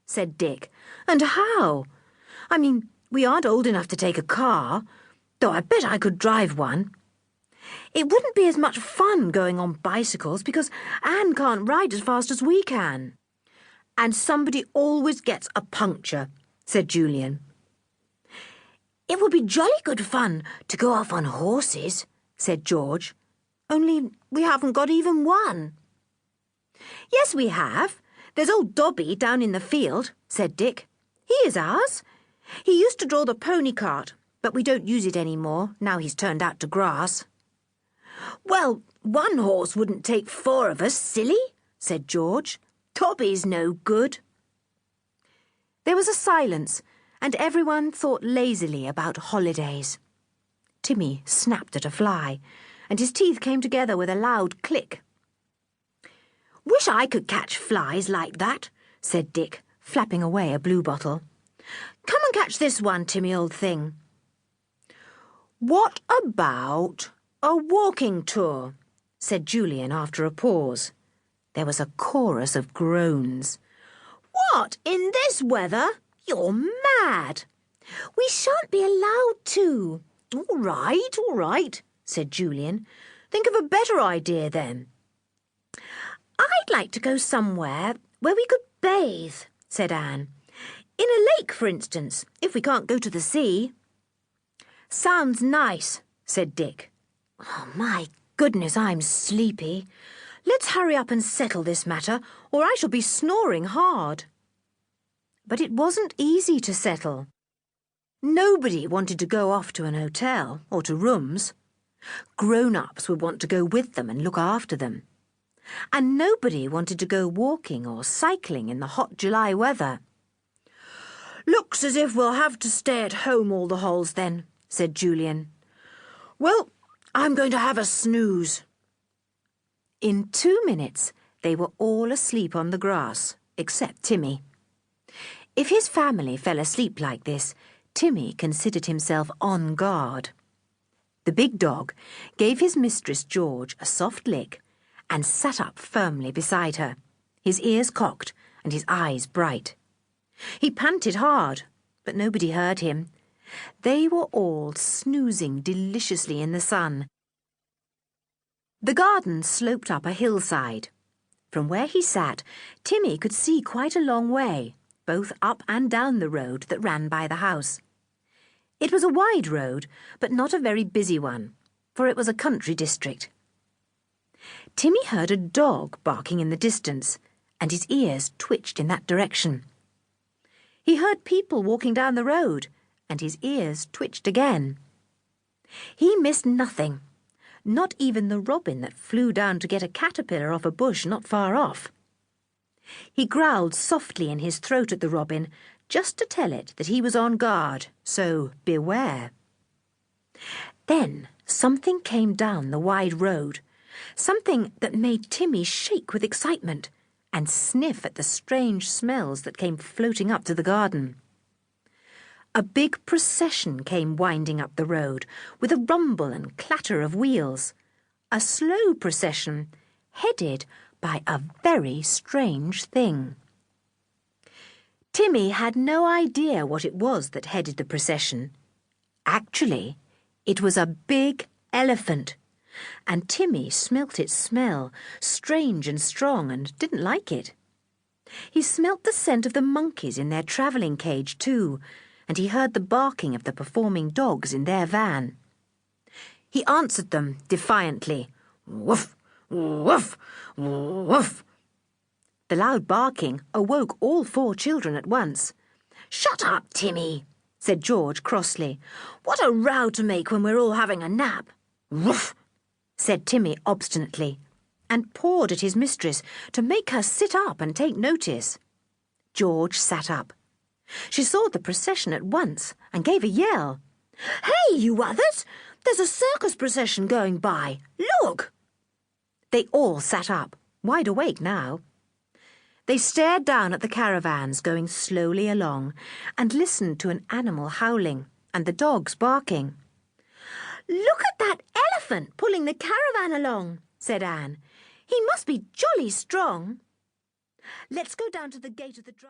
said Dick. "And how? I mean, we aren't old enough to take a car, though I bet I could drive one. It wouldn't be as much fun going on bicycles because Anne can't ride as fast as we can." "And somebody always gets a puncture," said Julian. "It would be jolly good fun to go off on horses," said George. "Only we haven't got even one." "Yes, we have. There's old Dobby down in the field," said Dick. "He is ours. He used to draw the pony cart, but we don't use it any more, now he's turned out to grass." "Well, one horse wouldn't take 4 of us, silly," said George. "Dobby's no good." There was a silence, and everyone thought lazily about holidays. Timmy snapped at a fly, and his teeth came together with a loud click. "Wish I could catch flies like that," said Dick, flapping away a bluebottle. "Come and catch this one, Timmy, old thing." "What about a walking tour?" said Julian after a pause. There was a chorus of groans. "What, in this weather? You're mad." "We shan't be allowed to." All right, said Julian. "Think of a better idea then." "I'd like to go somewhere where we could bathe," said Anne. "In a lake, for instance, if we can't go to the sea." "Sounds nice," said Dick. "Oh, my goodness, I'm sleepy. Let's hurry up and settle this matter, or I shall be snoring hard." But it wasn't easy to settle. Nobody wanted to go off to an hotel or to rooms. Grown-ups would want to go with them and look after them. And nobody wanted to go walking or cycling in the hot July weather. "Looks as if we'll have to stay at home all the holes then," said Julian. "Well, I'm going to have a snooze." In 2 minutes, they were all asleep on the grass, except Timmy. If his family fell asleep like this, Timmy considered himself on guard. The big dog gave his mistress George a soft lick and sat up firmly beside her, his ears cocked and his eyes bright. He panted hard, but nobody heard him. They were all snoozing deliciously in the sun. The garden sloped up a hillside. From where he sat, Timmy could see quite a long way, both up and down the road that ran by the house. It was a wide road, but not a very busy one, for it was a country district. Timmy heard a dog barking in the distance, and his ears twitched in that direction. He heard people walking down the road, and his ears twitched again. He missed nothing, not even the robin that flew down to get a caterpillar off a bush not far off. He growled softly in his throat at the robin, just to tell it that he was on guard, so beware. Then something came down the wide road, something that made Timmy shake with excitement and sniff at the strange smells that came floating up to the garden. A big procession came winding up the road, with a rumble and clatter of wheels. A slow procession, headed by a very strange thing. Timmy had no idea what it was that headed the procession. Actually, it was a big elephant, and Timmy smelt its smell, strange and strong, and didn't like it. He smelt the scent of the monkeys in their travelling cage too, and he heard the barking of the performing dogs in their van. He answered them defiantly. "Woof, woof, woof." The loud barking awoke all 4 children at once. "Shut up, Timmy," said George crossly. "What a row to make when we're all having a nap." "Woof," said Timmy obstinately, and pawed at his mistress to make her sit up and take notice. George sat up. She saw the procession at once and gave a yell. "Hey, you others! There's a circus procession going by. Look!" They all sat up, wide awake now. They stared down at the caravans going slowly along and listened to an animal howling and the dogs barking. "Look at that elephant pulling the caravan along," said Anne. "He must be jolly strong." "Let's go down to the gate of the drive."